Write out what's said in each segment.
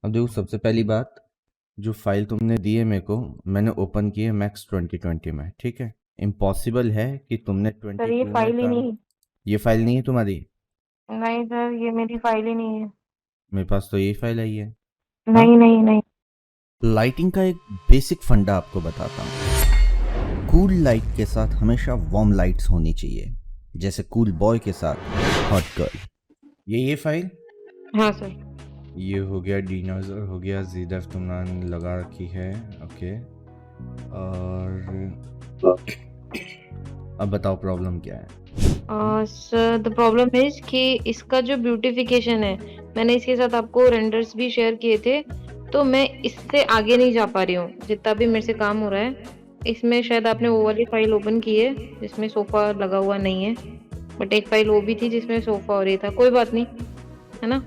अब देखो, सबसे पहली बात, जो फाइल तुमने दी है मेरे को, मैंने ओपन की है मैक्स 2020 में, ठीक है। इम्पॉसिबल है कि तुमने सर ये 22 में फाइल ही काम। नहीं। ये फाइल नहीं है तुम्हारी? नहीं सर, ये मेरी फाइल ही नहीं है। मेरे पास तो यही फाइल आई है। हाँ। नहीं नहीं नहीं। लाइटिंग का एक बेसिक फंडा आपको बताता हूँ। कूल लाइट के साथ हमेशा वार्म लाइट्स होनी चाहिए, जैसे कूल बॉय के साथ हॉट गर्ल। ये फाइल, हाँ सर। ये हो गया डिनोजर, हो गया जीडफ तुमने लगा रखी है। ओके। और अब बताओ प्रॉब्लम क्या है? सर द प्रॉब्लम इज कि इसका जो ब्यूटिफिकेशन है, मैंने इसके साथ आपको रेंडर्स भी शेयर किए थे, तो मैं इससे आगे नहीं जा पा रही हूँ जितना भी मेरे से काम हो रहा है। इसमें शायद आपने वो वाली फाइल ओपन की है जिसमें सोफा लगा हुआ नहीं है, बट एक फाइल वो भी थी जिसमें सोफा और ये था। कोई बात नहीं, है ना।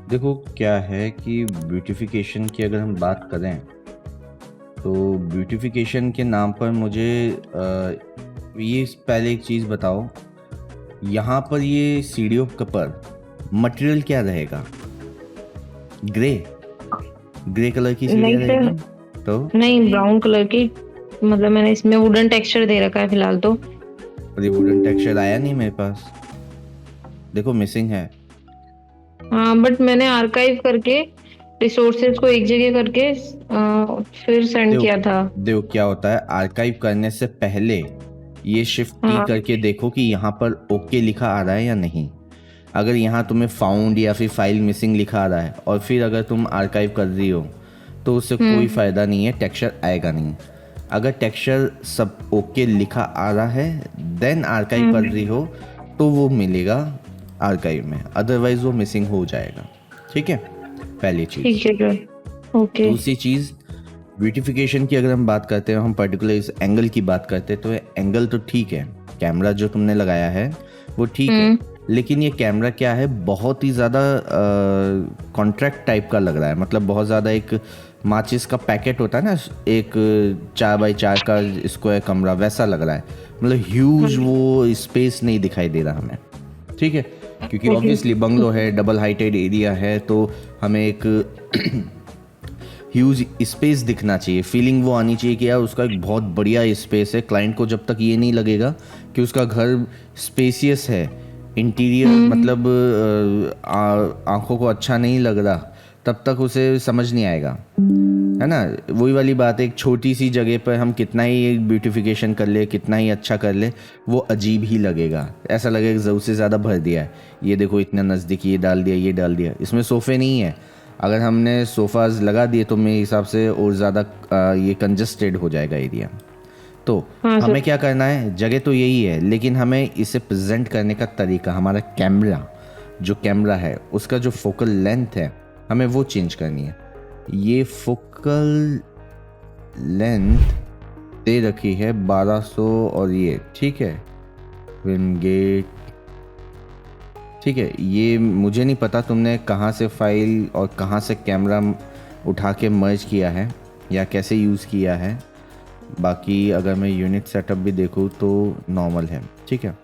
देखो क्या है कि ब्यूटिफिकेशन की अगर हम बात करें, तो ब्यूटिफिकेशन के नाम पर मुझे ये पहले एक चीज़ बताओ, यहाँ पर ये सीढ़ियों के पर मटेरियल क्या रहेगा? ग्रे, ग्रे कलर की नहीं सीढ़ियाँ सर, रहेगी। तो नहीं ब्राउन कलर की। मतलब मैंने इसमें वुडन टेक्सचर दे रखा है फिलहाल तो। और ये वुडन टेक्सचर आया नहीं मेरे पास, देखो मिसिंग है। हाँ बट मैंने आर्काइव करके रिसोर्सेज को एक जगह करके फिर सेंड देखो किया था। देखो क्या होता है, आर्काइव करने से पहले ये शिफ्ट की हाँ। करके देखो कि यहाँ पर ओके लिखा आ रहा है या नहीं। अगर यहाँ तुम्हें फाउंड या फिर फाइल मिसिंग लिखा आ रहा है और फिर अगर तुम आर्काइव कर रही हो, तो उससे कोई हम्म। फ़ायदा नहीं है, टेक्सचर आएगा नहीं। अगर टेक्सचर सब ओके लिखा आ रहा है देन आर्काइव कर रही हम्म। हो, तो वो मिलेगा आर्काइव में, अदरवाइज वो मिसिंग हो जाएगा। ठीक है, पहली चीज़। ठीक है सर। ओके। दूसरी चीज़, ब्यूटिफिकेशन की अगर हम बात करते हैं, हम पर्टिकुलर इस एंगल की बात करते हैं, तो एंगल तो ठीक है, कैमरा जो तुमने लगाया है वो ठीक है, हम्म। लेकिन ये कैमरा क्या है, बहुत ही ज़्यादा कॉन्ट्रैक्ट टाइप का लग रहा है। मतलब बहुत ज़्यादा एक माचिस का पैकेट होता है ना, एक 4x4 का स्क्वायर कमरा, वैसा लग रहा है। मतलब ह्यूज वो स्पेस नहीं दिखाई दे रहा हमें। ठीक है, क्योंकि ओके। ऑब्वियसली बंगलो है, डबल हाइटेड एरिया है, तो हमें एक ह्यूज स्पेस दिखना चाहिए, फीलिंग वो आनी चाहिए कि यार उसका एक बहुत बढ़िया स्पेस है। क्लाइंट को जब तक ये नहीं लगेगा कि उसका घर स्पेसियस है, इंटीरियर हम्म। मतलब आंखों को अच्छा नहीं लग रहा, तब तक उसे समझ नहीं आएगा, है ना। वही वाली बात है, एक छोटी सी जगह पर हम कितना ही ब्यूटिफिकेशन कर ले, कितना ही अच्छा कर ले, वो अजीब ही लगेगा। ऐसा लगेगा ज़रूर से ज़्यादा भर दिया है, ये देखो इतना नज़दीक ये डाल दिया, ये डाल दिया। इसमें सोफ़े नहीं है, अगर हमने सोफ़ाज लगा दिए तो मेरे हिसाब से और ज़्यादा ये कंजस्टेड हो जाएगा एरिया। तो हाँ हमें सर। क्या करना है, जगह तो यही है, लेकिन हमें इसे प्रेजेंट करने का तरीका, हमारा कैमरा, जो कैमरा है उसका जो फोकल लेंथ है, हमें वो चेंज करनी है। ये फोकल लेंथ दे रखी है 1200, और ये ठीक है, विंगेट, ठीक है। ये मुझे नहीं पता तुमने कहाँ से फाइल और कहाँ से कैमरा उठा के मर्ज किया है या कैसे यूज़ किया है। बाकी अगर मैं यूनिट सेटअप भी देखूँ तो नॉर्मल है, ठीक है।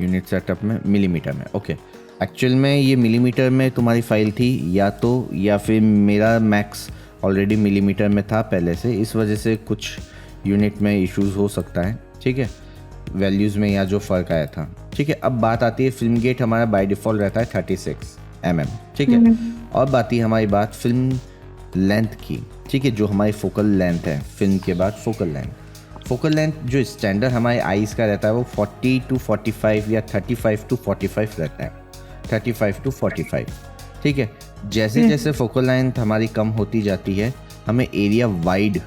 यूनिट सेटअप में मिलीमीटर में, ओके। एक्चुअल में ये मिलीमीटर में तुम्हारी फाइल थी या तो, या फिर मेरा मैक्स ऑलरेडी मिलीमीटर में था पहले से, इस वजह से कुछ यूनिट में इश्यूज हो सकता है, ठीक है, वैल्यूज़ में या जो फ़र्क आया था। ठीक है, अब बात आती है, फिल्म गेट हमारा बाय डिफ़ॉल्ट रहता है 36 mm, ठीक है। और आती है हमारी बात फिल्म लेंथ की, ठीक है, जो हमारी फोकल लेंथ है, फिल्म के बाद फोकल लेंथ। फोकल लेंथ जो स्टैंडर्ड हमारे आईज़ का रहता है वो 40 to 45 या 35 to 45 रहता है, 35 to 45, ठीक है। जैसे जैसे फोकल लेंथ हमारी कम होती जाती है, हमें एरिया वाइड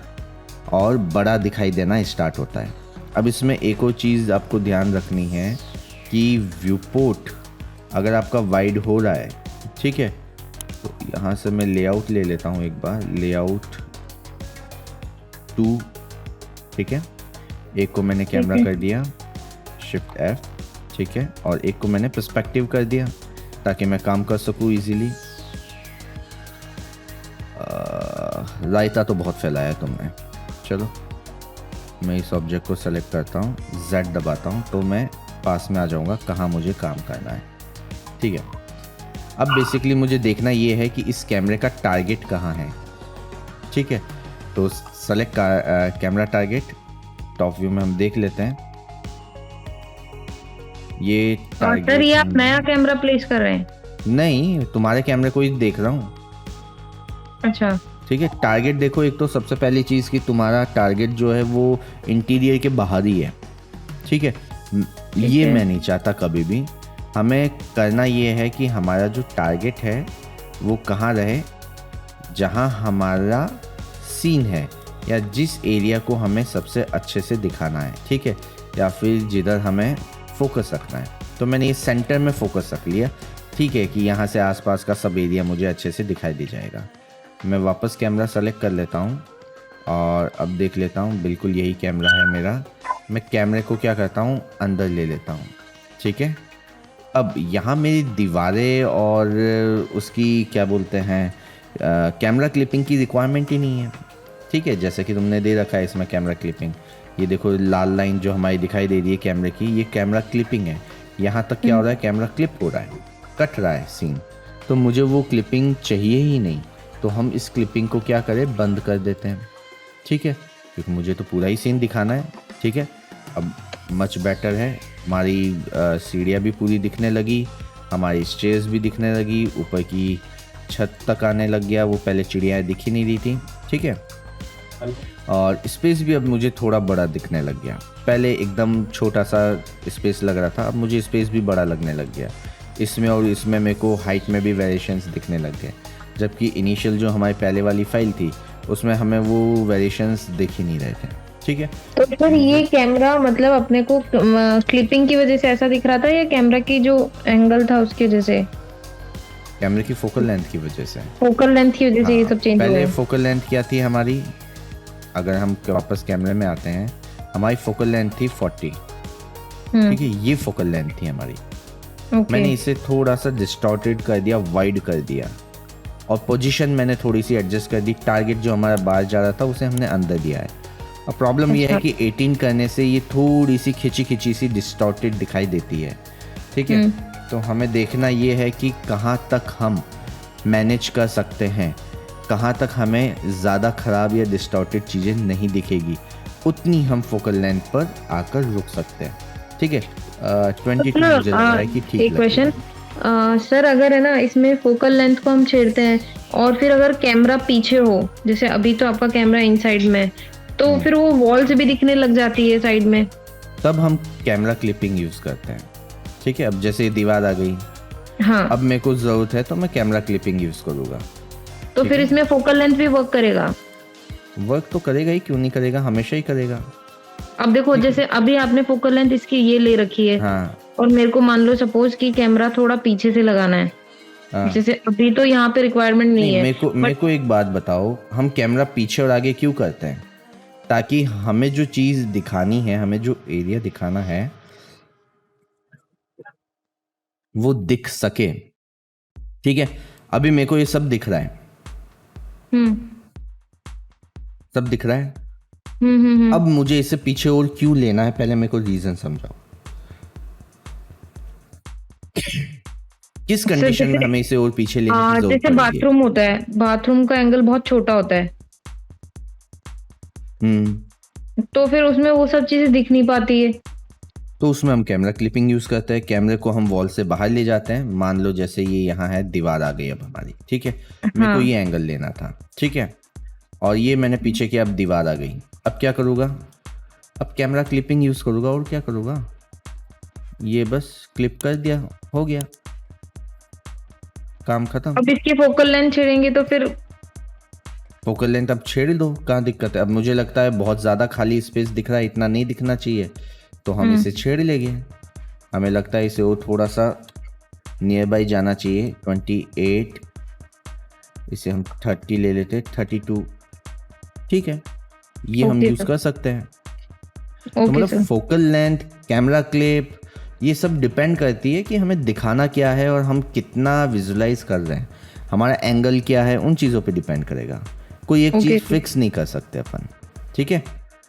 और बड़ा दिखाई देना स्टार्ट होता है। अब इसमें एक और चीज़ आपको ध्यान रखनी है कि व्यू पोर्ट अगर आपका वाइड हो रहा है, ठीक है, तो यहाँ से मैं लेआउट ले लेता हूँ एक बार, लेआउट 2, ठीक है। एक को मैंने कैमरा कर दिया शिफ्ट F, ठीक है, और एक को मैंने पर्सपेक्टिव कर दिया ताकि मैं काम कर सकूँ इजीली। रायता तो बहुत फैलाया तुमने, चलो मैं इस ऑब्जेक्ट को सेलेक्ट करता हूँ, Z दबाता हूँ, तो मैं पास में आ जाऊँगा कहाँ मुझे काम करना है, ठीक है। अब बेसिकली मुझे देखना ये है कि इस कैमरे का टारगेट कहाँ है, ठीक है। तो select camera target, top view में हम देख लेते हैं ये टारगेट। सर ये आप नया कैमरा प्लेस कर रहे हैं? नहीं, तुम्हारे कैमरे को ही देख रहा हूँ। अच्छा ठीक है, टारगेट देखो, एक तो सबसे पहली चीज़ कि तुम्हारा टारगेट जो है वो इंटीरियर के बाहर ही है, ठीक है। ये मैं नहीं चाहता कभी भी। हमें करना ये है कि हमारा जो टारगेट है वो कहाँ रहे, जहाँ हमारा सीन है या जिस एरिया को हमें सबसे अच्छे से दिखाना है, ठीक है, या फिर जिधर हमें फोकस रखना है। तो मैंने ये सेंटर में फोकस रख लिया, ठीक है, कि यहाँ से आसपास का सब एरिया मुझे अच्छे से दिखाई दे जाएगा। मैं वापस कैमरा सेलेक्ट कर लेता हूँ और अब देख लेता हूँ, बिल्कुल यही कैमरा है मेरा। मैं कैमरे को क्या करता हूँ, अंदर ले लेता हूँ, ठीक है। अब यहाँ मेरी दीवारें और उसकी क्या बोलते हैं कैमरा क्लिपिंग की रिक्वायरमेंट ही नहीं है, ठीक है। जैसे कि तुमने दे रखा है इसमें कैमरा क्लिपिंग, ये देखो लाल लाइन जो हमारी दिखाई दे रही है कैमरे की, ये कैमरा क्लिपिंग है। यहाँ तक क्या हो रहा है, कैमरा क्लिप हो रहा है, कट रहा है सीन। तो मुझे वो क्लिपिंग चाहिए ही नहीं, तो हम इस क्लिपिंग को क्या करें, बंद कर देते हैं, ठीक है, क्योंकि मुझे तो पूरा ही सीन दिखाना है, ठीक है। अब मच बेटर है, हमारी सीढ़ियाँ भी पूरी दिखने लगी, हमारी स्टेयर्स भी दिखने लगी, ऊपर की छत तक आने लग गया, वो पहले चिड़ियाँ दिख ही नहीं रही थी, ठीक है। और स्पेस भी अब मुझे थोड़ा बड़ा दिखने लग गया, पहले एकदम छोटा सा स्पेस लग रहा था, अब मुझे स्पेस भी बड़ा लगने लग गया इसमें। और इसमें मेरे को हाइट में भी वेरिएशंस दिखने लग गए, जबकि इनिशियल जो हमारी पहले वाली फाइल थी उसमें हमें वो वेरिएशंस दिख ही नहीं रहे थे, ठीक है। तो सर ये कैमरा मतलब अपने को क्लिपिंग की वजह से ऐसा दिख रहा था या कैमरा की जो एंगल था उसकी वजह से? कैमरे की फोकल लेंथ की वजह से, फोकल लेंथ की वजह से ये सब चेंज हुआ पहले है। फोकल लेंथ क्या थी हमारी, अगर हम वापस कैमरे में आते हैं, हमारी फोकल लेंथ थी 40, ठीक है, ये फोकल लेंथ थी हमारी। मैंने इसे थोड़ा सा डिस्टॉर्टेड कर दिया, वाइड कर दिया, और पोजीशन मैंने थोड़ी सी एडजस्ट कर दी। टारगेट जो हमारा बाहर जा रहा था उसे हमने अंदर दिया है। और प्रॉब्लम ये है कि 18 करने से ये थोड़ी सी खिंची खिंची सी डिस्टॉर्टेड दिखाई देती है, ठीक है। तो हमें देखना ये है कि कहाँ तक हम मैनेज कर सकते हैं, कहाँ तक हमें ज़्यादा ख़राब या डिस्टॉर्टेड चीज़ें नहीं दिखेगी, उतनी हम फोकल लेंथ पर आकर रुक सकते हैं, ठीक है। 22 मुझे लग रहा है कि ठीक है। एक क्वेश्चन सर, अगर है ना इसमें फोकल लेंथ को हम छेड़ते हैं और फिर अगर कैमरा पीछे हो, जैसे अभी तो आपका कैमरा इनसाइड में, तो फिर वो वॉल से भी दिखने लग जाती है साइड में, तब हम कैमरा क्लिपिंग यूज़ करते हैं, ठीक है। अब जैसे दीवार आ गई, हाँ, अब मेरे को ज़रूरत है तो मैं कैमरा क्लिपिंग यूज़ करूँगा। तो फिर इसमें फोकल लेंथ भी वर्क करेगा? वर्क तो करेगा ही, क्यों नहीं करेगा, हमेशा ही करेगा। अब देखो जैसे अभी आपने फोकल लेंथ इसकी ये ले रखी है, हाँ, और मेरे को मान लो सपोज कि कैमरा थोड़ा पीछे से लगाना है, हाँ। जैसे अभी तो यहाँ पे रिक्वायरमेंट नहीं है। मेरे को एक बात बताओ, हम कैमरा पीछे और आगे क्यों करते हैं, ताकि हमें जो चीज़ दिखानी है, हमें जो एरिया दिखाना है वो दिख सके, ठीक है। अभी मेरे को ये सब दिख रहा है, सब दिख रहा है। अब मुझे इसे पीछे और क्यों लेना है, पहले मेरे को रीजन समझाओ, किस कंडीशन में हमें इसे और पीछे लेने की जरूरत जैसे पड़ेगी? बाथरूम होता है, बाथरूम का एंगल बहुत छोटा होता है, तो फिर उसमें वो सब चीजें दिख नहीं पाती है। तो उसमें हम कैमरा क्लिपिंग यूज करते हैं, कैमरे को हम वॉल से बाहर ले जाते हैं। मान लो जैसे ये यहाँ है, दीवार आ गई अब हमारी, ठीक है। मेरे को ये एंगल लेना था, ठीक है, और ये मैंने पीछे किया, अब दीवार आ गई। अब क्या करूँगा, अब कैमरा क्लिपिंग यूज करूँगा, और क्या करूँगा, ये बस क्लिप कर दिया, हो गया, काम खत्म। अब इसकी फोकल लेंथ छेड़ेंगे तो फिर फोकल लेंथ अब छेड़ दो, कहाँ दिक्कत है। अब मुझे लगता है बहुत ज़्यादा खाली स्पेस दिख रहा है, इतना नहीं दिखना चाहिए, तो हम इसे छेड़ लेंगे। हमें लगता है इसे और थोड़ा सा नियर बाई जाना चाहिए, 28, इसे हम 30 ले लेते, 32, ठीक है, ये हम यूज़ कर सकते हैं। तो मतलब फोकल लेंथ, कैमरा क्लिप, ये सब डिपेंड करती है कि हमें दिखाना क्या है और हम कितना विजुलाइज कर रहे हैं, हमारा एंगल क्या है, उन चीज़ों पे डिपेंड करेगा। कोई एक चीज़ फिक्स नहीं कर सकते अपन, ठीक है।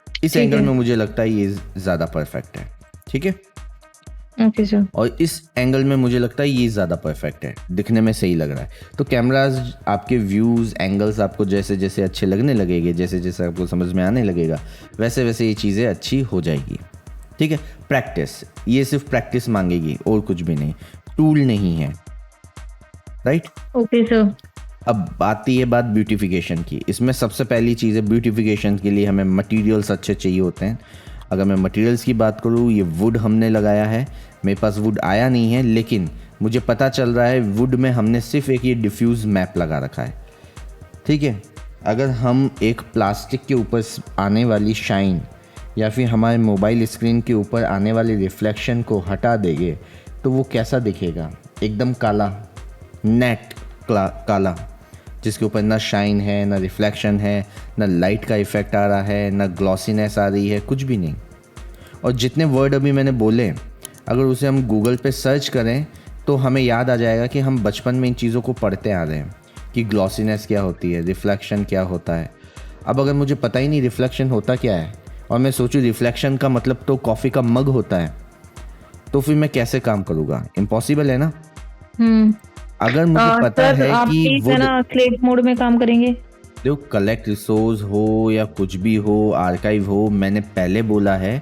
इस एंगल में मुझे लगता है ये ज़्यादा परफेक्ट है, ठीक है। Okay sir. और इस एंगल में मुझे लगता है ये ज़्यादा परफेक्ट है, दिखने में सही लग रहा है। तो कैमराज आपके व्यूज़ एंगल्स आपको जैसे जैसे अच्छे लगने लगेंगे, जैसे जैसे आपको समझ में आने लगेगा, वैसे वैसे ये चीज़ें अच्छी हो जाएगी। ठीक है, प्रैक्टिस, ये सिर्फ प्रैक्टिस मांगेगी और कुछ भी नहीं, टूल नहीं है, राइट। Okay sir. अब आती है बात ब्यूटिफिकेशन की। इसमें सबसे पहली चीज़ है, ब्यूटिफिकेशन के लिए हमें मटेरियल्स अच्छे चाहिए होते हैं। अगर मैं मटेरियल्स की बात करूँ, ये वुड हमने लगाया है, मेरे पास वुड आया नहीं है, लेकिन मुझे पता चल रहा है वुड में हमने सिर्फ एक ये डिफ्यूज़ मैप लगा रखा है। ठीक है, अगर हम एक प्लास्टिक के ऊपर आने वाली शाइन या फिर हमारे मोबाइल स्क्रीन के ऊपर आने वाले रिफ्लेक्शन को हटा देंगे तो वो कैसा दिखेगा? एकदम काला, नेट काला, जिसके ऊपर ना शाइन है, ना रिफ्लेक्शन है, ना लाइट का इफेक्ट आ रहा है, ना ग्लॉसीनेस आ रही है, कुछ भी नहीं। और जितने वर्ड अभी मैंने बोले, अगर उसे हम गूगल पे सर्च करें तो हमें याद आ जाएगा कि हम बचपन में इन चीज़ों को पढ़ते आ रहे हैं कि ग्लॉसीनेस क्या होती है, रिफ्लेक्शन क्या होता है। अब अगर मुझे पता ही नहीं रिफ्लेक्शन होता क्या है, और मैं सोचूं रिफ्लेक्शन का मतलब तो कॉफ़ी का मग होता है, तो फिर मैं कैसे काम करूँगा? इम्पॉसिबल है ना। अगर मुझे पता सर है आप कि प्लीज है ना स्लेव मोड में काम करेंगे। जो कलेक्ट रिसोर्स हो या कुछ भी हो, आर्काइव हो, मैंने पहले बोला है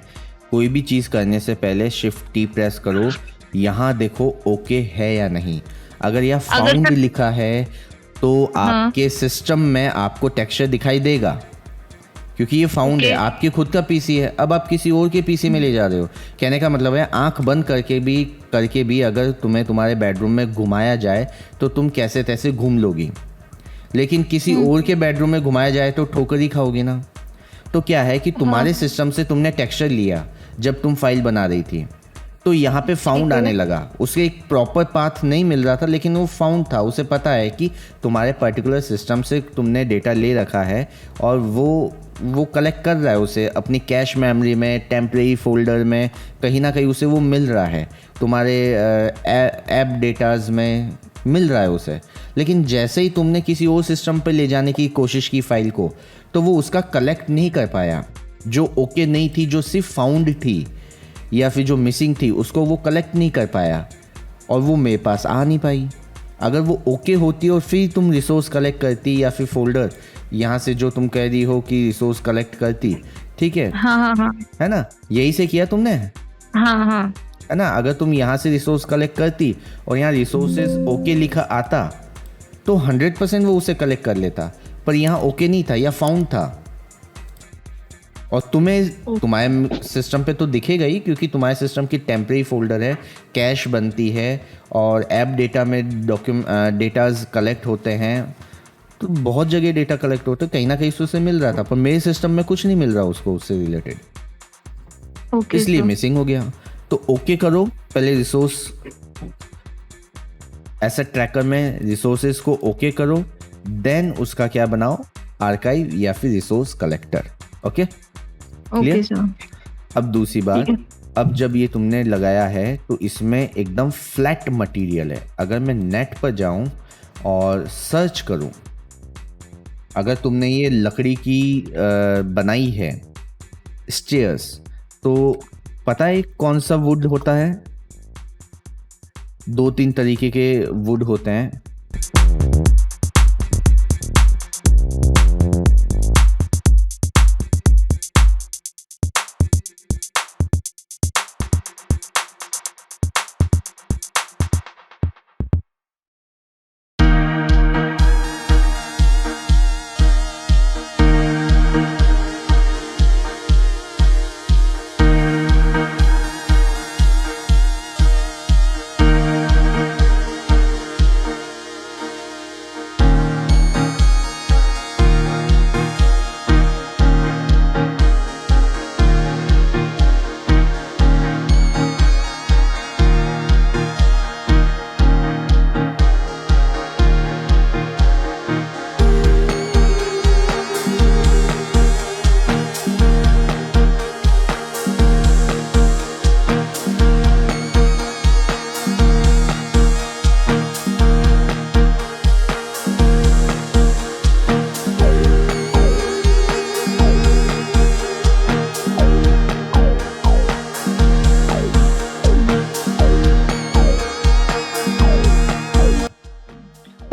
कोई भी चीज़ करने से पहले शिफ्ट टी प्रेस करो, यहाँ देखो ओके है या नहीं। अगर यह फाउंड लिखा है तो आपके सिस्टम में आपको टेक्सचर दिखाई देगा, क्योंकि ये फाउंड है, आपके खुद का पीसी है। अब आप किसी और के पीसी में ले जा रहे हो, कहने का मतलब है आंख बंद करके भी अगर तुम्हें तुम्हारे बेडरूम में घुमाया जाए तो तुम कैसे तैसे घूम लोगी, लेकिन किसी और के बेडरूम में घुमाया जाए तो ठोकर ही खाओगी ना। तो क्या है कि तुम्हारे सिस्टम से तुमने टेक्सचर लिया जब तुम फाइल बना रही थी, तो यहाँ पे फाउंड आने लगा। उसे एक प्रॉपर पाथ नहीं मिल रहा था, लेकिन वो फाउंड था। उसे पता है कि तुम्हारे पर्टिकुलर सिस्टम से तुमने डेटा ले रखा है और वो कलेक्ट कर रहा है उसे अपनी कैश मेमोरी में, टेम्परेरी फोल्डर में, कहीं ना कहीं उसे वो मिल रहा है, तुम्हारे ऐप डेटाज में मिल रहा है उसे। लेकिन जैसे ही तुमने किसी और सिस्टम पे ले जाने की कोशिश की फाइल को, तो वो उसका कलेक्ट नहीं कर पाया। जो ओके नहीं थी, जो सिर्फ फाउंड थी या फिर जो मिसिंग थी, उसको वो कलेक्ट नहीं कर पाया और वो मेरे पास आ नहीं पाई। अगर वो ओके होती और फिर तुम रिसोर्स कलेक्ट करती या फिर फोल्डर यहाँ से जो तुम कह रही हो कि रिसोर्स कलेक्ट करती, ठीक है, हाँ है ना, यही से किया तुमने, हाँ है ना। अगर तुम यहाँ से रिसोर्स कलेक्ट करती और यहाँ रिसोर्सेज ओके लिखा आता तो 100% वो उसे कलेक्ट कर लेता, पर यहाँ ओके नहीं था, या फाउंड था। और तुम्हारे सिस्टम पे तो दिखेगा ही, क्योंकि तुम्हारे सिस्टम की टेम्परेरी फोल्डर है, कैश बनती है और ऐप डेटा में डेटाज कलेक्ट होते हैं, तो बहुत जगह डेटा कलेक्ट होते हैं, कहीं ना कहीं उससे मिल रहा था, पर मेरे सिस्टम में कुछ नहीं मिल रहा उसको उससे रिलेटेड, इसलिए मिसिंग हो गया। तो ओके करो पहले, रिसोर्स एसेट ट्रैकर में रिसोर्सेज को ओके करो, देन उसका क्या बनाओ, आर्काइव या फिर रिसोर्स कलेक्टर। Okay clear. अब दूसरी बात, अब जब ये तुमने लगाया है तो इसमें एकदम फ्लैट मटेरियल है। अगर मैं नेट पर जाऊं और सर्च करूं, अगर तुमने ये लकड़ी की बनाई है स्टेयर्स, तो पता है कौन सा वुड होता है? 2-3 तरीके के वुड होते हैं।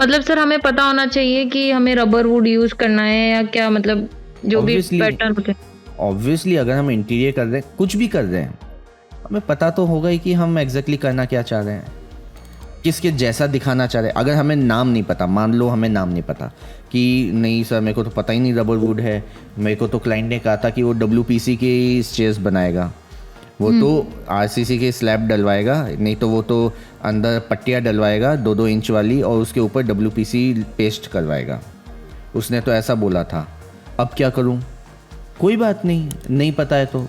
मतलब सर हमें पता होना चाहिए कि हमें रबर वुड यूज करना है या क्या, मतलब जो भी ऑब्वियसली पैटर्न होते हैं। ऑब्वियसली अगर हम इंटीरियर कर रहे हैं, कुछ भी कर रहे हैं, हमें पता तो होगा ही कि हम एग्जैक्टली करना क्या चाह रहे हैं, किसके जैसा दिखाना चाह रहे हैं। अगर हमें नाम नहीं पता, मान लो हमें नाम नहीं पता कि नहीं सर मेरे को तो पता ही नहीं रबर वुड है, मेरे को तो क्लाइंट ने कहा था कि वो WPC के चेयर्स बनाएगा, वो तो RCC के स्लैब डलवाएगा, नहीं तो वो तो अंदर पट्टियाँ डलवाएगा 2-2 इंच वाली और उसके ऊपर WPC पेस्ट करवाएगा, उसने तो ऐसा बोला था। अब क्या करूं? कोई बात नहीं, नहीं पता है तो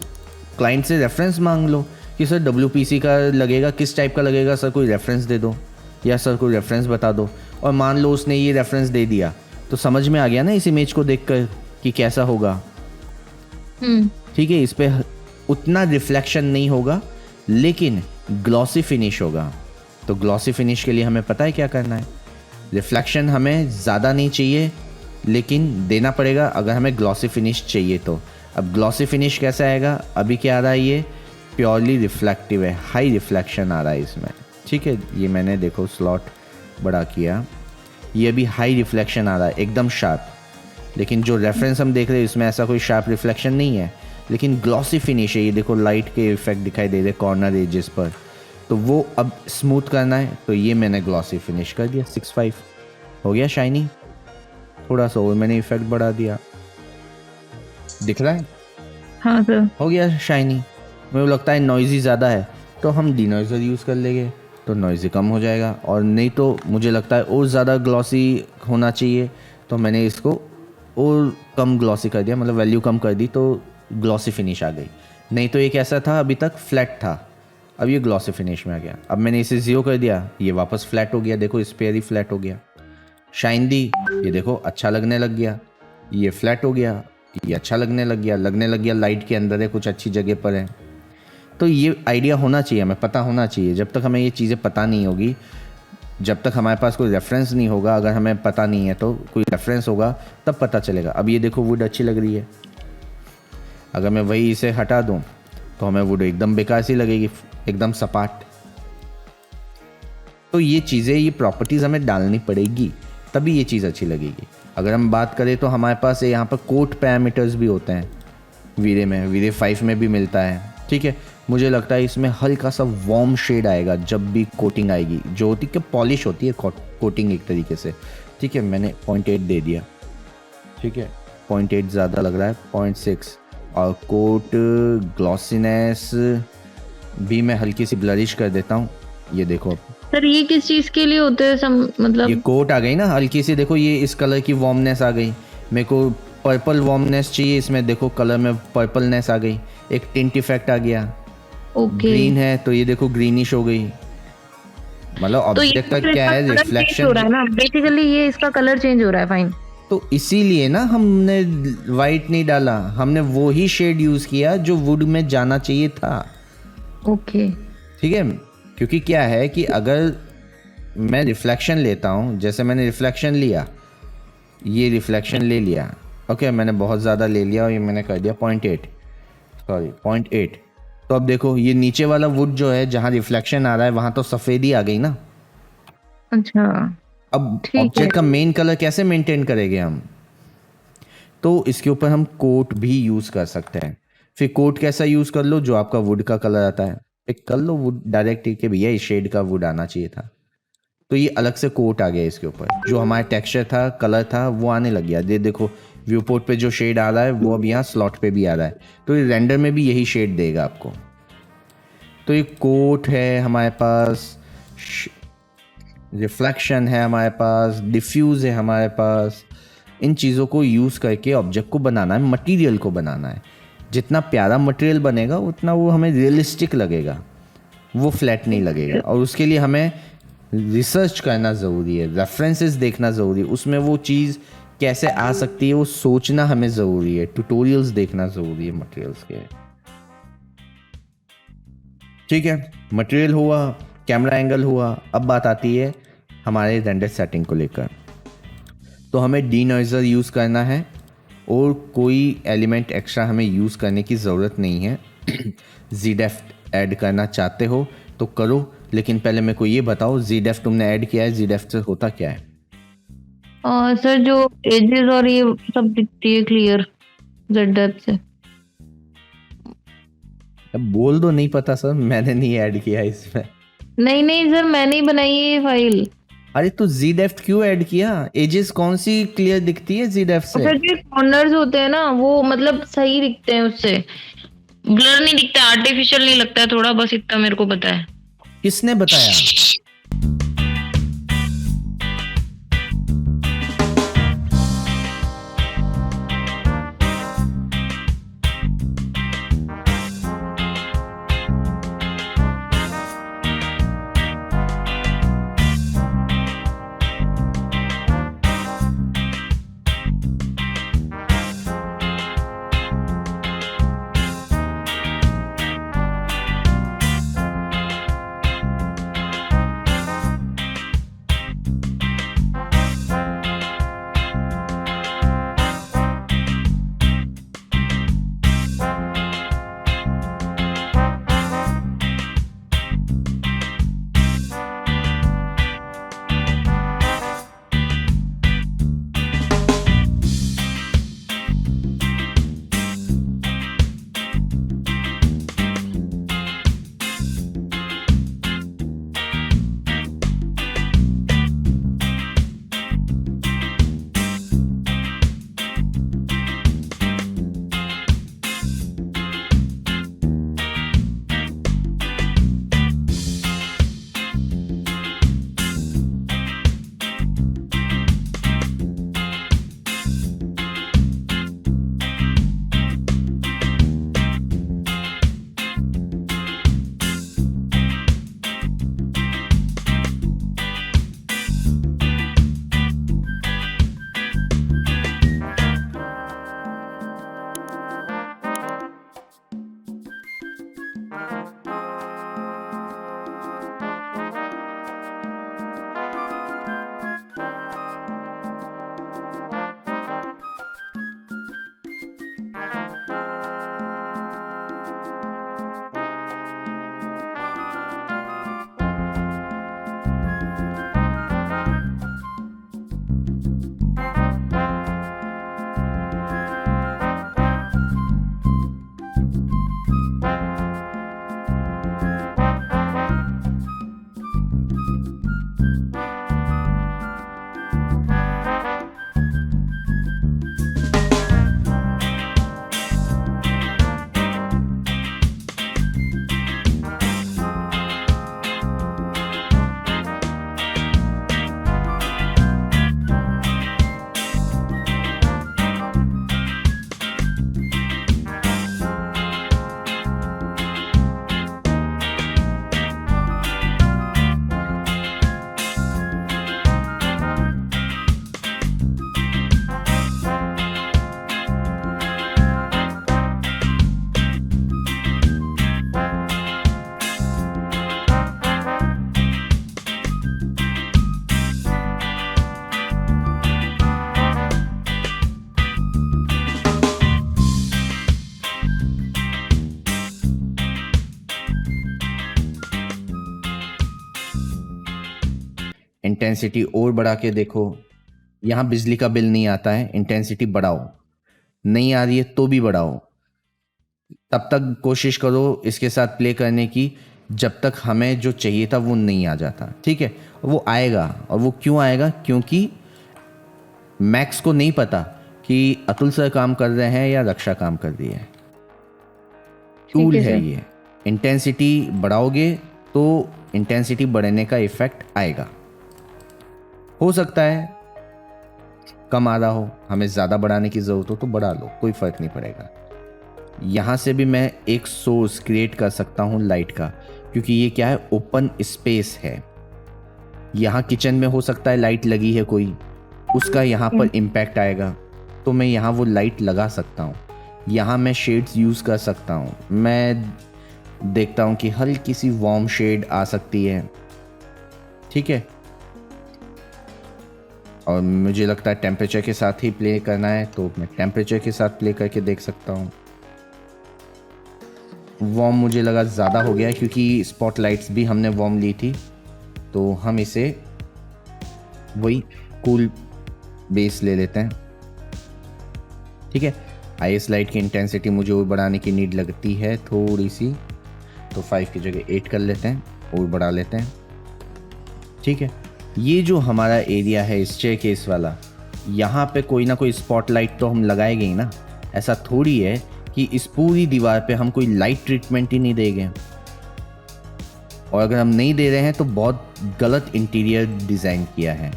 क्लाइंट से रेफरेंस मांग लो कि सर WPC का लगेगा, किस टाइप का लगेगा सर, कोई रेफरेंस दे दो या सर कोई रेफरेंस बता दो। और मान लो उसने ये रेफरेंस दे दिया तो समझ में आ गया ना इस इमेज को देखकर कि कैसा होगा। ठीक है, इस पे उतना रिफ्लेक्शन नहीं होगा लेकिन ग्लॉसी फिनिश होगा। तो ग्लॉसी फिनिश के लिए हमें पता है क्या करना है। रिफ्लेक्शन हमें ज़्यादा नहीं चाहिए लेकिन देना पड़ेगा अगर हमें ग्लॉसी फिनिश चाहिए तो। अब ग्लॉसी फिनिश कैसे आएगा? अभी क्या आ रहा है, ये प्योरली रिफ्लेक्टिव है, हाई रिफ्लेक्शन आ रहा है इसमें। ठीक है, ये मैंने देखो स्लॉट बड़ा किया, ये भी हाई रिफ्लेक्शन आ रहा है, एकदम शार्प। लेकिन जो रेफरेंस हम देख रहे हैं इसमें ऐसा कोई शार्प रिफ्लेक्शन नहीं है, लेकिन ग्लॉसी फिनिश है। ये देखो लाइट के इफेक्ट दिखाई दे रहे कॉर्नर एजेस पर, तो वो अब स्मूथ करना है तो ये मैंने ग्लॉसी फिनिश कर दिया। 6.5 हो गया शाइनी। थोड़ा सा और मैंने इफेक्ट बढ़ा दिया, दिख रहा है? हाँ सर। हो गया शाइनी। मुझे लगता है नॉइज़ी ज़्यादा है तो हम डिनॉइज़र यूज़ कर लेंगे तो नॉइज़ी कम हो जाएगा, और नहीं तो मुझे लगता है और ज़्यादा ग्लॉसी होना चाहिए तो मैंने इसको और कम ग्लॉसी कर दिया, मतलब वैल्यू कम कर दी तो ग्लॉसी फिनिश आ गई। नहीं तो ये कैसा था, अभी तक फ्लैट था, अब ये ग्लॉसी फिनिश में आ गया। अब मैंने इसे 0 कर दिया, ये वापस फ्लैट हो गया, देखो इस पे ही फ्लैट हो गया। शाइन दी, ये देखो अच्छा लगने लग गया, ये फ्लैट हो गया, ये अच्छा लगने लग गया लाइट के अंदर है, कुछ अच्छी जगह पर है। तो ये आइडिया होना चाहिए, हमें पता होना चाहिए। जब तक हमें ये चीज़ें पता नहीं होगी, जब तक हमारे पास कोई रेफरेंस नहीं होगा, अगर हमें पता नहीं है तो कोई रेफरेंस होगा तब पता चलेगा। अब ये देखो वुड अच्छी लग रही है, अगर मैं वही इसे हटा दूं तो हमें वुड एकदम बेकार सी लगेगी, एकदम सपाट। तो ये चीज़ें, ये प्रॉपर्टीज़ हमें डालनी पड़ेगी तभी ये चीज़ अच्छी लगेगी। अगर हम बात करें तो हमारे पास यहाँ पर कोट पैरामीटर्स भी होते हैं, वीरे में, वीरे 5 में भी मिलता है। ठीक है, मुझे लगता है इसमें हल्का सा वार्म शेड आएगा जब भी कोटिंग आएगी, जो होती है पॉलिश होती है कोटिंग एक तरीके से। ठीक है, मैंने 0.8 दे दिया। ठीक है, 0.8 ज़्यादा लग रहा है, 0.6। और कोट ग्लॉसीनेस भी मैं हल्की सी ब्लरिश कर देता हूँ। ये देखो सर ये किस चीज के लिए होते हैं, मतलब ये कोट आ गई ना हल्की सी, देखो ये इस कलर की वार्मनेस आ गई। मेरे को पर्पल वार्मनेस चाहिए, इसमें देखो कलर में पर्पलनेस आ गई, एक टिंट इफेक्ट आ गया। ओके। ग्रीन है तो ये देखो ग्रीनिश हो गई। मतलब तो ये ऑब्जेक्ट का क्या है, चेंज रिफ्लेक्शन हो रहा है ना, बेसिकली ये इसका कलर चेंज हो रहा है। फाइन। तो इसीलिए ना हमने वाइट नहीं डाला, हमने वो ही शेड यूज किया जो वुड में जाना चाहिए था। ओके। ठीक है, क्योंकि क्या है कि अगर मैं रिफ्लेक्शन लेता हूँ, जैसे मैंने रिफ्लेक्शन लिया, ये रिफ्लेक्शन ले लिया, ओके मैंने बहुत ज़्यादा ले लिया और ये मैंने कर दिया 0.8, सॉरी 0.8। तो अब देखो ये नीचे वाला वुड जो है जहाँ रिफ्लेक्शन आ रहा है वहाँ तो सफ़ेदी आ गई ना। अच्छा अब ठीक है। ऑब्जेक्ट का मेन कलर कैसे मेंटेन करेंगे हम? तो इसके ऊपर हम कोट भी यूज़ कर सकते हैं। फिर कोट कैसा यूज़ कर लो, जो आपका वुड का कलर आता है, पिक कर लो वुड डायरेक्ट कि भैया इस शेड का वुड आना चाहिए था, तो ये अलग से कोट आ गया इसके ऊपर। जो हमारा टेक्सचर था, कलर था, वो आने लग गया। ये देखो व्यू पोर्ट पे जो शेड आ रहा है वो अब यहाँ स्लॉट पे भी आ रहा है, तो ये रेंडर में भी यही शेड देगा आपको। तो ये कोट है हमारे पास, रिफ्लेक्शन है हमारे पास, डिफ्यूज़ है हमारे पास। इन चीज़ों को यूज़ करके ऑब्जेक्ट को बनाना है, मटेरियल को बनाना है। जितना प्यारा मटेरियल बनेगा उतना वो हमें रियलिस्टिक लगेगा, वो फ्लैट नहीं लगेगा। और उसके लिए हमें रिसर्च करना ज़रूरी है, रेफरेंसेस देखना ज़रूरी है, उसमें वो चीज़ कैसे आ सकती है वो सोचना हमें ज़रूरी है, ट्यूटोरियल्स देखना ज़रूरी है मटेरियल्स के। ठीक है, मटेरियल हुआ, कैमरा एंगल हुआ। अब बात आती है हमारे रेंडर सेटिंग को लेकर। तो हमें डीनॉइजर यूज़ करना है और कोई एलिमेंट एक्स्ट्रा हमें यूज़ करने की ज़रूरत नहीं है। ZDEF ऐड करना चाहते हो तो करो, लेकिन पहले मेरे को ये बताओ ZDEF तुमने ऐड किया है, ZDEF से होता क्या है? सर जो एजेस और ये सब दिखती है क्लियर जेड डेप्थ से। अब बोल दो नहीं पता सर, मैंने नहीं ऐड किया इसमें। नहीं नहीं सर, मैंने ही बनाई है ये फाइल। अरे तो जी डेफ्ट क्यों ऐड किया? एजेस कौन सी क्लियर दिखती है जी डेफ्ट और से? सर जो कॉर्नर्स होते हैं ना वो मतलब सही दिखते हैं उससे, ब्लर नहीं दिखता, आर्टिफिशियल नहीं लगता है थोड़ा, बस इतना मेरे को पता है। किसने बताया? इंटेंसिटी और बढ़ा के देखो। यहाँ बिजली का बिल नहीं आता है, इंटेंसिटी बढ़ाओ। नहीं आ रही है तो भी बढ़ाओ। तब तक कोशिश करो इसके साथ प्ले करने की जब तक हमें जो चाहिए था वो नहीं आ जाता। ठीक है, वो आएगा। और वो क्यों आएगा? क्योंकि मैक्स को नहीं पता कि अतुल सर काम कर रहे हैं या रक्षा काम कर रही है। टूल है ये। इंटेंसिटी बढ़ाओगे तो इंटेंसिटी बढ़ने का इफेक्ट आएगा। हो सकता है कम आ रहा हो, हमें ज़्यादा बढ़ाने की ज़रूरत हो तो बढ़ा लो, कोई फ़र्क नहीं पड़ेगा। यहाँ से भी मैं एक सोर्स क्रिएट कर सकता हूँ लाइट का, क्योंकि ये क्या है, ओपन स्पेस है। यहाँ किचन में हो सकता है लाइट लगी है कोई, उसका यहाँ पर इम्पैक्ट आएगा, तो मैं यहाँ वो लाइट लगा सकता हूँ। यहाँ मैं शेड्स यूज़ कर सकता हूँ। मैं देखता हूँ कि हल्की सी वार्म शेड आ सकती है। ठीक है, और मुझे लगता है टेम्परेचर के साथ ही प्ले करना है, तो मैं टेम्परेचर के साथ प्ले करके देख सकता हूँ। वार्म मुझे लगा ज़्यादा हो गया है, क्योंकि स्पॉटलाइट्स भी हमने वार्म ली थी, तो हम इसे वही कूल बेस ले लेते हैं, ठीक है। आईएस लाइट की इंटेंसिटी मुझे और बढ़ाने की नीड लगती है थोड़ी सी, तो 5 की जगह 8 कर लेते हैं और बढ़ा लेते हैं, ठीक है। ये जो हमारा एरिया है स्टेयरकेस वाला, यहाँ पे कोई ना कोई स्पॉटलाइट तो हम लगाएंगे ही ना। ऐसा थोड़ी है कि इस पूरी दीवार पे हम कोई लाइट ट्रीटमेंट ही नहीं देंगे, और अगर हम नहीं दे रहे हैं तो बहुत गलत इंटीरियर डिज़ाइन किया है।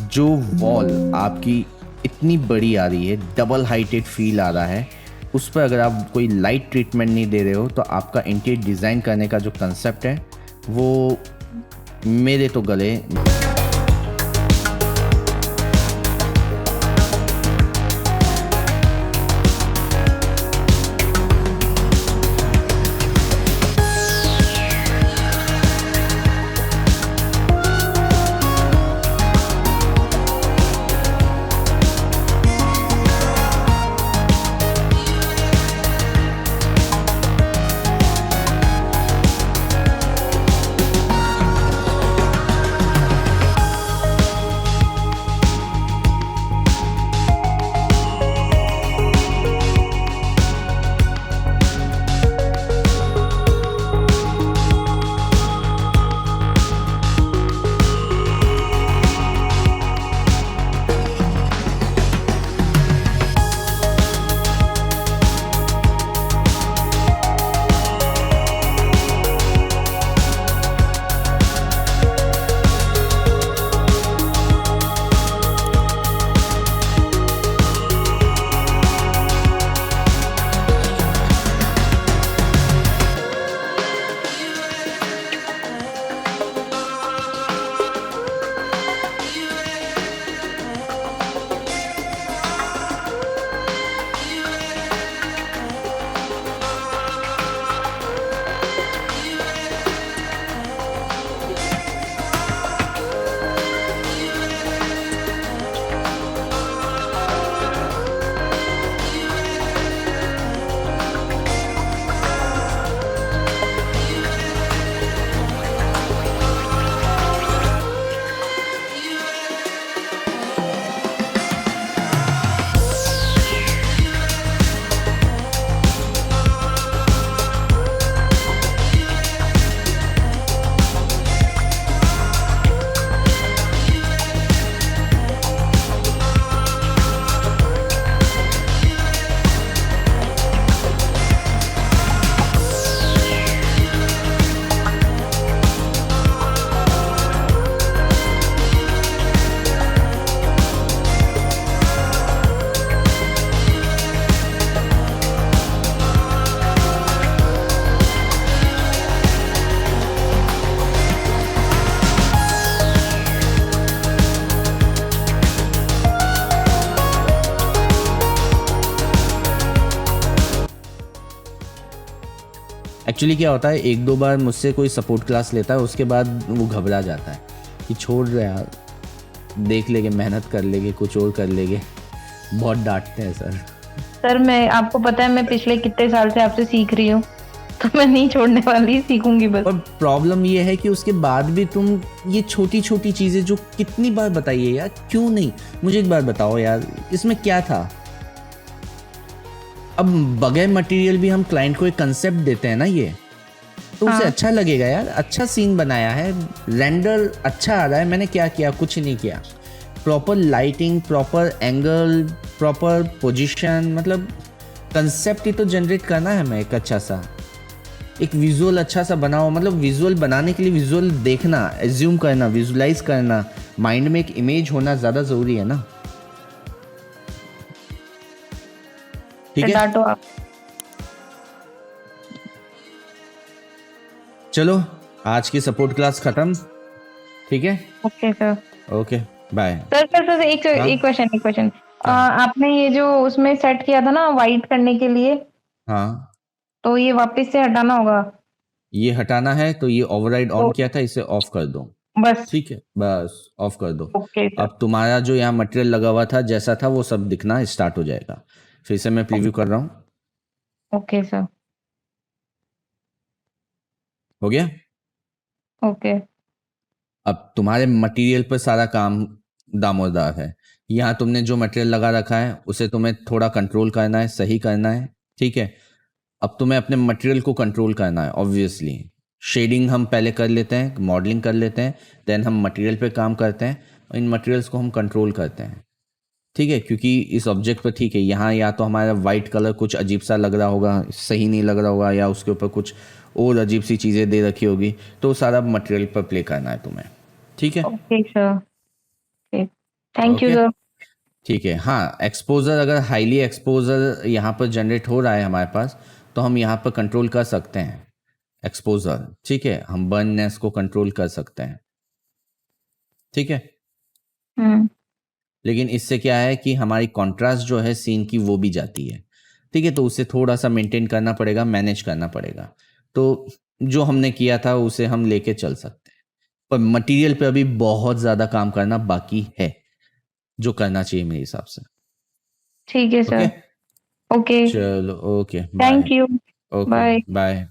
जो वॉल आपकी इतनी बड़ी आ रही है, डबल हाइटेड फील आ रहा है, उस पर अगर आप कोई लाइट ट्रीटमेंट नहीं दे रहे हो तो आपका इंटीरियर डिज़ाइन करने का जो कंसेप्ट है वो मेरे तो गले। एक्चुअली क्या होता है, एक दो बार मुझसे कोई सपोर्ट क्लास लेता है, उसके बाद वो घबरा जाता है कि छोड़ रहे यार, देख लेंगे, मेहनत कर लेंगे, कुछ और कर लेंगे। बहुत डांटते हैं सर। सर मैं, आपको पता है मैं पिछले कितने साल से आपसे सीख रही हूँ, तो मैं नहीं छोड़ने वाली, सीखूंगी बस। और प्रॉब्लम ये है कि उसके बाद भी तुम ये छोटी छोटी चीज़ें जो कितनी बार बताइए यार, क्यों नहीं। मुझे एक बार बताओ यार, इसमें क्या था। अब बगैर मटेरियल भी हम क्लाइंट को एक कंसेप्ट देते हैं ना, ये तो उसे अच्छा लगेगा यार। अच्छा सीन बनाया है, रेंडर अच्छा आ रहा है, मैंने क्या किया, कुछ नहीं किया। Proper lighting, proper angle, proper position, मतलब कंसेप्ट ही तो जनरेट करना है हमें एक अच्छा सा, एक विजुअल अच्छा सा बनाओ। मतलब विजुअल बनाने के लिए विजुअल देखना, एज्यूम करना, विजुलाइज करना, माइंड में एक इमेज होना ज़्यादा ज़रूरी है ना, ठीक है। डांटो आप। चलो आज की सपोर्ट क्लास खत्म, ठीक है। Okay sir. Okay bye. Sir एक हाँ? एक क्वेश्चन, क्या? आपने ये जो उसमें सेट किया था ना वाइट करने के लिए, हाँ, तो ये वापस से हटाना होगा ये हटाना है तो ये ओवरराइड ऑन तो किया था, इसे ऑफ कर दो, बस। ठीक है, बस ऑफ कर दो। Okay sir. अब तुम्हारा जो यहाँ मटेरियल लगा हुआ था जैसा था वो सब दिखना स्टार्ट हो जाएगा। फिर से मैं प्रीव्यू कर रहा हूँ, ओके सर। हो गया। ओके। अब तुम्हारे मटेरियल पर सारा काम दामोदर है। यहाँ तुमने जो मटेरियल लगा रखा है उसे तुम्हें थोड़ा कंट्रोल करना है, सही करना है, ठीक है। अब तुम्हें अपने मटेरियल को कंट्रोल करना है ऑब्वियसली। शेडिंग हम पहले कर लेते हैं, मॉडलिंग कर लेते हैं, देन हम मटेरियल पे काम करते हैं और इन मटेरियल्स को हम कंट्रोल करते हैं, ठीक है। क्योंकि इस ऑब्जेक्ट पर ठीक है, यहाँ या तो हमारा वाइट कलर कुछ अजीब सा लग रहा होगा, सही नहीं लग रहा होगा, या उसके ऊपर कुछ और अजीब सी चीज़ें दे रखी होगी, तो सारा मटेरियल पर प्ले करना है तुम्हें, ठीक है। Okay sir. Thank you okay, sir. ठीक है। हाँ, एक्सपोजर अगर हाईली एक्सपोजर यहाँ पर जनरेट हो रहा है हमारे पास, तो हम यहाँ पर कंट्रोल कर सकते हैं एक्सपोजर, ठीक है। हम बर्ननेस को कंट्रोल कर सकते हैं, ठीक है। हम्म। लेकिन इससे क्या है कि हमारी कॉन्ट्रास्ट जो है सीन की वो भी जाती है, ठीक है। तो उसे थोड़ा सा मेंटेन करना पड़ेगा, मैनेज करना पड़ेगा। तो जो हमने किया था उसे हम लेके चल सकते हैं, पर मटेरियल पे अभी बहुत ज़्यादा काम करना बाकी है, जो करना चाहिए मेरे हिसाब से। ठीक है ओके, सर। ओके। चलो, okay, bye. Thank you. Okay, bye. Bye.